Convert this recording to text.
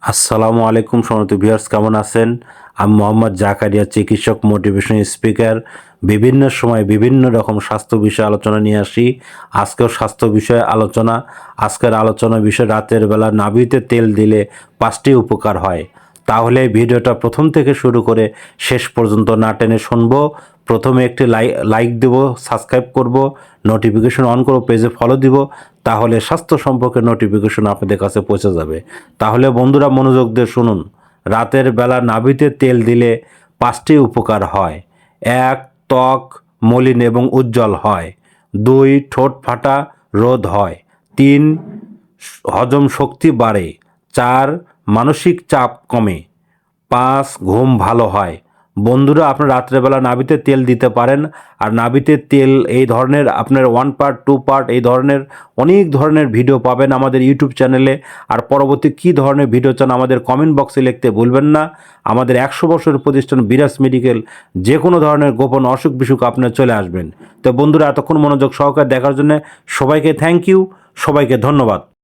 আসসালামু আলাইকুম সম্মানিত ভিউয়ার্স, কেমন আছেন? আমি মোহাম্মদ জাকারিয়া, চিকিৎসক, মোটিভেশন স্পিকার। বিভিন্ন সময় বিভিন্ন রকম স্বাস্থ্য বিষয়ে আলোচনা নিয়ে আসি। আজকেও স্বাস্থ্য বিষয়ে আলোচনা। আজকের আলোচনা বিষয় রাতের বেলা নাভিতে তেল দিলে 5টি উপকার হয়। তাহলে ভিডিওটা প্রথম থেকে শুরু করে শেষ পর্যন্ত না টেনে শুনবো। প্রথমে একটি লাইক দেব, সাবস্ক্রাইব করব, নোটিফিকেশন অন করব, পেজে ফলো দিব। তাহলে স্বাস্থ্য সম্পর্কে নোটিফিকেশন আপনাদের কাছে পৌঁছে যাবে। তাহলে বন্ধুরা মনোযোগ দিয়ে শুনুন। রাতের বেলা নাভিতে তেল দিলে 5টি উপকার হয়। 1. ত্বক মলিন এবং উজ্জ্বল হয়। 2. ঠোঁট ফাটা রোধ হয়। 3. হজম শক্তি বাড়ে। 4. মানসিক চাপ কমে। 5. ঘুম ভালো হয়। বন্ধুরা, আপনার রাত্রেবেলা নাভিতে তেল দিতে পারেন। আর নাভিতে তেল এই ধরনের আপনার 1 পার্ট 2 পার্ট এই ধরনের অনেক ধরনের ভিডিও পাবেন আমাদের ইউটিউব চ্যানেলে। আর পরবর্তী কী ধরনের ভিডিও চান আমাদের কমেন্ট বক্সে লিখতে ভুলবেন না। আমাদের 100 বছরের প্রতিষ্ঠান বিরাজ মেডিকেল, যে কোনো ধরনের গোপন অসুখ বিসুখ আপনার চলে আসবেন। তো বন্ধুরা, এতক্ষণ মনোযোগ সহকারে দেখার জন্য সবাইকে থ্যাংক ইউ, সবাইকে ধন্যবাদ।